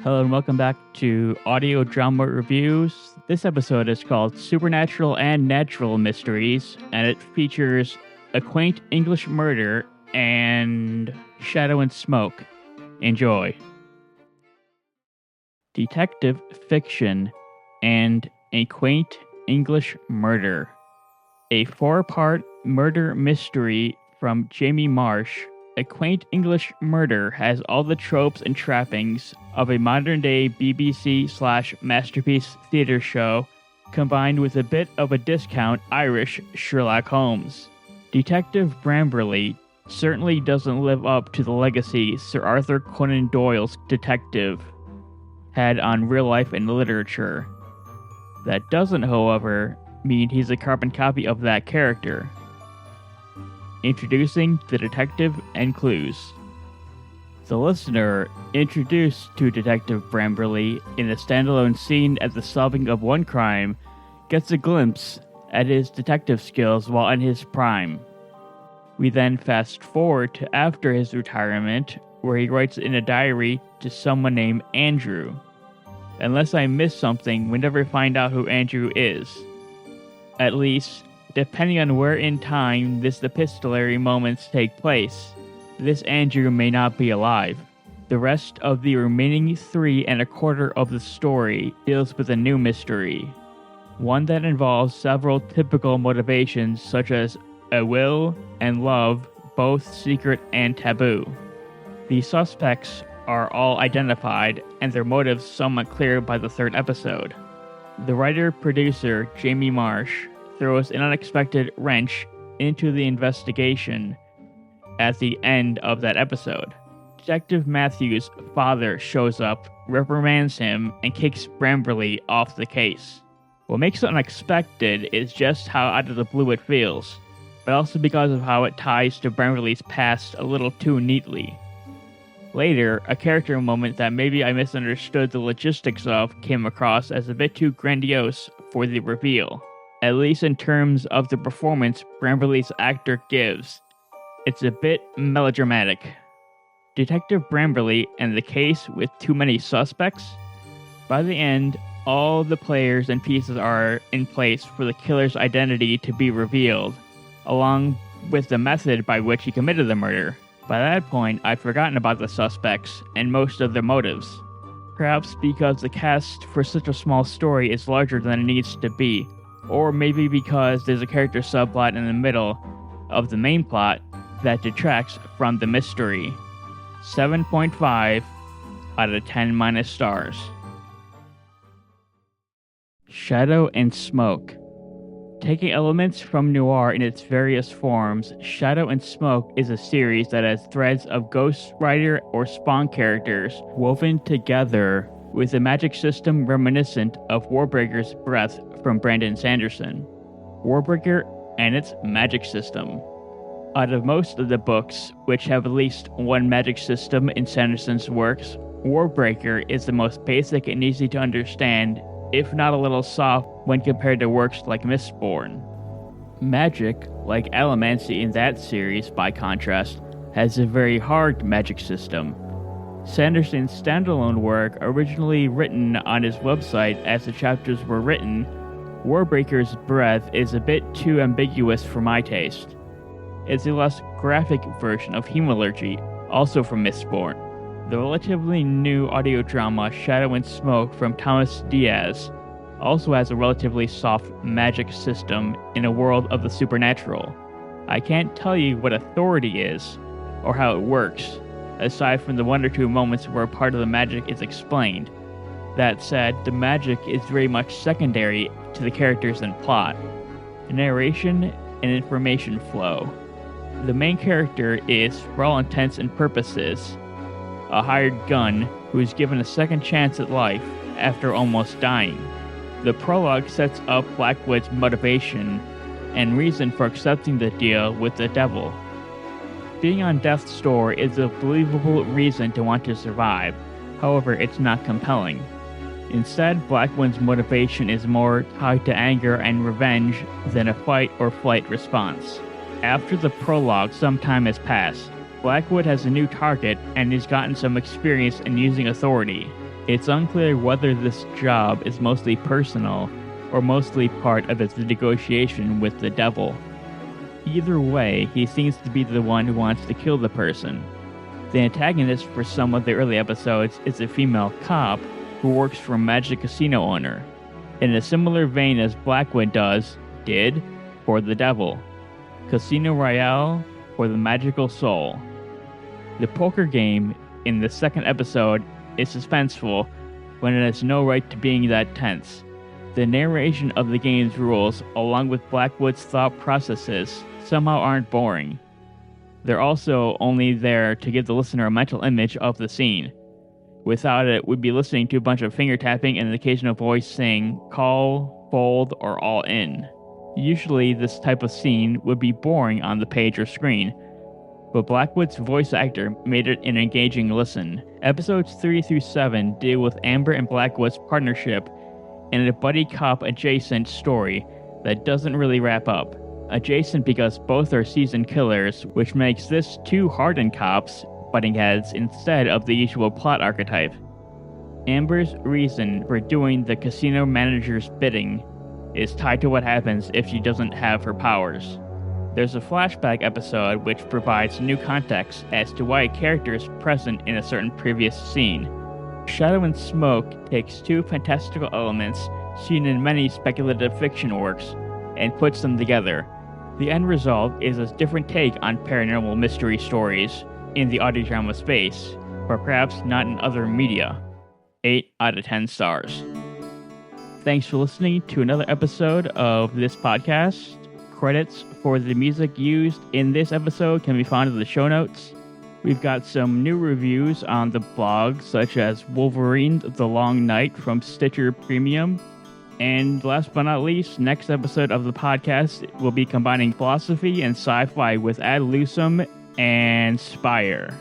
Hello and welcome back to Audio Drama Reviews. This episode is called Supernatural and Natural Mysteries, and it features A Quaint English Murder and Shadow and Smoke. Enjoy. Detective Fiction and A Quaint English Murder. A 4-part murder mystery from Jamie Marsh. A Quaint English Murder has all the tropes and trappings of a modern-day BBC/Masterpiece theater show, combined with a bit of a discount Irish Sherlock Holmes. Detective Bramberley certainly doesn't live up to the legacy Sir Arthur Conan Doyle's detective had on real life and literature. That doesn't, however, mean he's a carbon copy of that character. Introducing the detective and clues. The listener, introduced to Detective Bramberley in a standalone scene at the solving of one crime, gets a glimpse at his detective skills while in his prime. We then fast forward to after his retirement, where he writes in a diary to someone named Andrew. Unless I miss something, we never find out who Andrew is. At least, depending on where in time this epistolary moments take place, this Andrew may not be alive. The rest of the remaining 3 1/4 of the story deals with a new mystery, one that involves several typical motivations such as a will and love, both secret and taboo. The suspects are all identified and their motives somewhat clear by the 3rd episode. The writer-producer, Jamie Marsh, throws an unexpected wrench into the investigation at the end of that episode. Detective Matthew's father shows up, reprimands him, and kicks Bramberley off the case. What makes it unexpected is just how out of the blue it feels, but also because of how it ties to Bramberley's past a little too neatly. Later, a character moment that maybe I misunderstood the logistics of came across as a bit too grandiose for the reveal. At least in terms of the performance Bramberley's actor gives. It's a bit melodramatic. Detective Bramberley and the case with too many suspects? By the end, all the players and pieces are in place for the killer's identity to be revealed, along with the method by which he committed the murder. By that point, I'd forgotten about the suspects and most of their motives. Perhaps because the cast for such a small story is larger than it needs to be. Or maybe because there's a character subplot in the middle of the main plot that detracts from the mystery. 7.5 out of 10 stars. Shadow and Smoke. Taking elements from noir in its various forms, Shadow and Smoke is a series that has threads of Ghost Rider or Spawn characters woven together with a magic system reminiscent of Warbreaker's Breath from Brandon Sanderson. Warbreaker and its magic system. Out of most of the books, which have at least one magic system in Sanderson's works, Warbreaker is the most basic and easy to understand, if not a little soft when compared to works like Mistborn. Magic, like Allomancy in that series by contrast, has a very hard magic system. Sanderson's standalone work, originally written on his website as the chapters were written, Warbreaker's Breath is a bit too ambiguous for my taste. It's a less graphic version of Hemalurgy, also from Mistborn. The relatively new audio drama Shadow and Smoke from Thomas Diaz also has a relatively soft magic system in a world of the supernatural. I can't tell you what authority is, or how it works, aside from the 1 or 2 moments where part of the magic is explained. That said, the magic is very much secondary to the characters and plot. Narration and information flow. The main character is, for all intents and purposes, a hired gun who is given a second chance at life after almost dying. The prologue sets up Blackwood's motivation and reason for accepting the deal with the devil. Being on death's door is a believable reason to want to survive, however, it's not compelling. Instead, Blackwood's motivation is more tied to anger and revenge than a fight or flight response. After the prologue, some time has passed. Blackwood has a new target and has gotten some experience in using authority. It's unclear whether this job is mostly personal or mostly part of his negotiation with the devil. Either way, he seems to be the one who wants to kill the person. The antagonist for some of the early episodes is a female cop who works for a magic casino owner, in a similar vein as Blackwood did for the devil. Casino Royale for the magical soul. The poker game in the second episode is suspenseful when it has no right to being that tense. The narration of the game's rules, along with Blackwood's thought processes, somehow aren't boring. They're also only there to give the listener a mental image of the scene. Without it, we'd be listening to a bunch of finger tapping and an occasional voice saying call, fold, or all in. Usually, this type of scene would be boring on the page or screen, but Blackwood's voice actor made it an engaging listen. Episodes 3 through 7 deal with Amber and Blackwood's partnership in a buddy cop adjacent story that doesn't really wrap up. Adjacent because both are seasoned killers, which makes this two hardened cops butting heads instead of the usual plot archetype. Amber's reason for doing the casino manager's bidding is tied to what happens if she doesn't have her powers. There's a flashback episode which provides new context as to why a character is present in a certain previous scene. Shadow and Smoke takes two fantastical elements seen in many speculative fiction works and puts them together. The end result is a different take on paranormal mystery stories in the audio drama space, but perhaps not in other media. 8 out of 10 stars. Thanks for listening to another episode of this podcast. Credits for the music used in this episode can be found in the show notes. We've got some new reviews on the blog, such as Wolverine The Long Night from Stitcher Premium. And last but not least, next episode of the podcast will be combining philosophy and sci-fi with Ad Lucem and Spire.